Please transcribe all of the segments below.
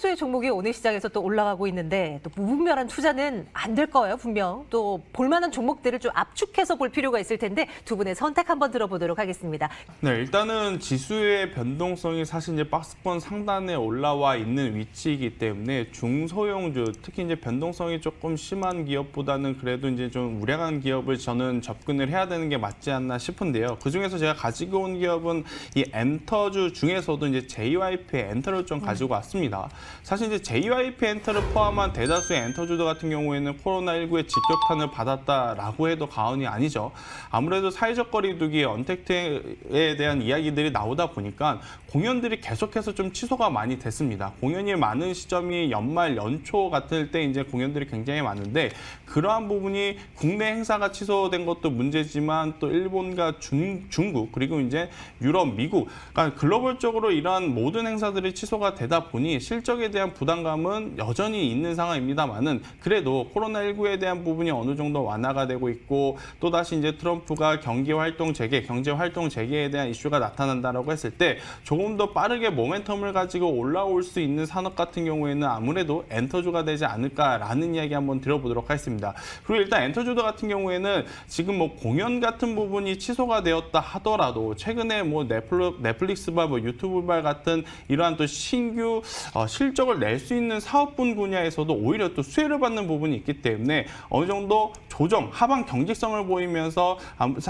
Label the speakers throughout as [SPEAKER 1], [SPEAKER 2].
[SPEAKER 1] 선수의 종목이 오늘 시장에서 또 올라가고 있는데 또 무분별한 투자는 안 될 거예요, 분명. 또 볼만한 종목들을 좀 압축해서 볼 필요가 있을 텐데 두 분의 선택 한번 들어보도록 하겠습니다.
[SPEAKER 2] 네, 일단은 지수의 변동성이 사실 이제 박스권 상단에 올라와 있는 위치이기 때문에 중소형주, 특히 이제 변동성이 조금 심한 기업보다는 그래도 이제 좀 우량한 기업을 저는 접근을 해야 되는 게 맞지 않나 싶은데요. 그중에서 제가 가지고 온 기업은 이 엔터주 중에서도 이제 JYP의 엔터를 좀 가지고 왔습니다. 사실 이제 JYP 엔터를 포함한 대다수의 엔터주들 같은 경우에는 코로나19의 직격탄을 받았다라고 해도 과언이 아니죠. 아무래도 사회적 거리두기, 언택트에 대한 이야기들이 나오다 보니까 공연들이 계속해서 좀 취소가 많이 됐습니다. 공연이 많은 시점이 연말, 연초 같을 때 이제 공연들이 굉장히 많은데 그러한 부분이 국내 행사가 취소된 것도 문제지만 또 일본과 중국 그리고 이제 유럽, 미국, 그러니까 글로벌적으로 이러한 모든 행사들이 취소가 되다 보니 실적에 대한 부담감은 여전히 있는 상황입니다만은 그래도 코로나19에 대한 부분이 어느 정도 완화가 되고 있고 또다시 이제 트럼프가 경제 활동 재개에 대한 이슈가 나타난다라고 했을 때 조금 더 빠르게 모멘텀을 가지고 올라올 수 있는 산업 같은 경우에는 아무래도 엔터주가 되지 않을까라는 이야기 한번 들어보도록 하겠습니다. 그리고 일단 엔터주도 같은 경우에는 지금 뭐 공연 같은 부분이 취소가 되었다 하더라도 최근에 뭐 넷플릭스발, 뭐 유튜브발 같은 이러한 또 신규 실적을 낼 수 있는 사업분 분야에서도 오히려 또 수혜를 받는 부분이 있기 때문에 어느 정도 조정, 하방 경직성을 보이면서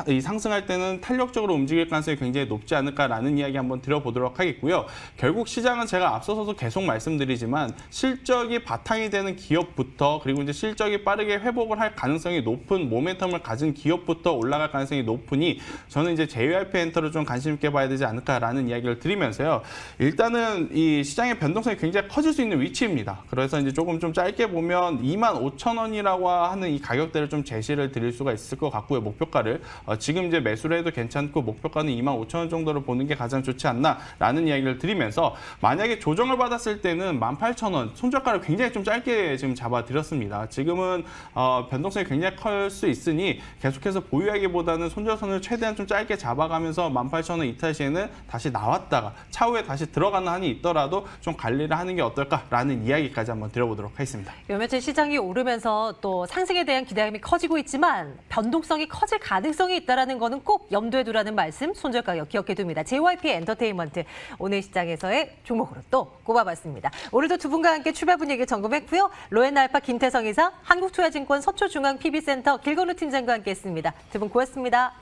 [SPEAKER 2] 이 상승할 때는 탄력적으로 움직일 가능성이 굉장히 높지 않을까라는 이야기 한번 들어보도록 하겠고요. 결국 시장은 제가 앞서서도 계속 말씀드리지만 실적이 바탕이 되는 기업부터 그리고 이제 실적이 빠르게 회복을 할 가능성이 높은 모멘텀을 가진 기업부터 올라갈 가능성이 높으니 저는 이제 JYP 엔터를 좀 관심 있게 봐야 되지 않을까라는 이야기를 드리면서요. 일단은 이 시장의 변동성이 굉장히 커질 수 있는 위치입니다. 그래서 이제 조금 좀 짧게 보면 25,000원이라고 하는 이 가격대를 좀 제시를 드릴 수가 있을 것 같고요. 목표가를 지금 이제 매수를 해도 괜찮고 목표가는 25,000원 정도로 보는 게 가장 좋지 않나라는 이야기를 드리면서 만약에 조정을 받았을 때는 18,000원 손절가를 굉장히 좀 짧게 지금 잡아드렸습니다. 지금은 변동성이 굉장히 클 수 있으니 계속해서 보유하기보다는 손절선을 최대한 좀 짧게 잡아가면서 18,000원 이탈 시에는 다시 나왔다가 차후에 다시 들어가는 한이 있더라도 좀 관리를 하는 게 어떨까라는 이야기까지 한번 들어보도록 하겠습니다.
[SPEAKER 1] 요 며칠 시장이 오르면서 또 상승에 대한 기대감이 커지고 있지만 변동성이 커질 가능성이 있다는 거는 꼭 염두에 두라는 말씀 손절가격 기억해둡니다. JYP 엔터테인먼트 오늘 시장에서의 종목으로 또 꼽아봤습니다. 오늘도 두 분과 함께 출발 분위기 점검했고요. 로엔알파 김태성 이사, 한국투자증권 서초중앙 PB센터 길건우 팀장과 함께했습니다. 두 분 고맙습니다.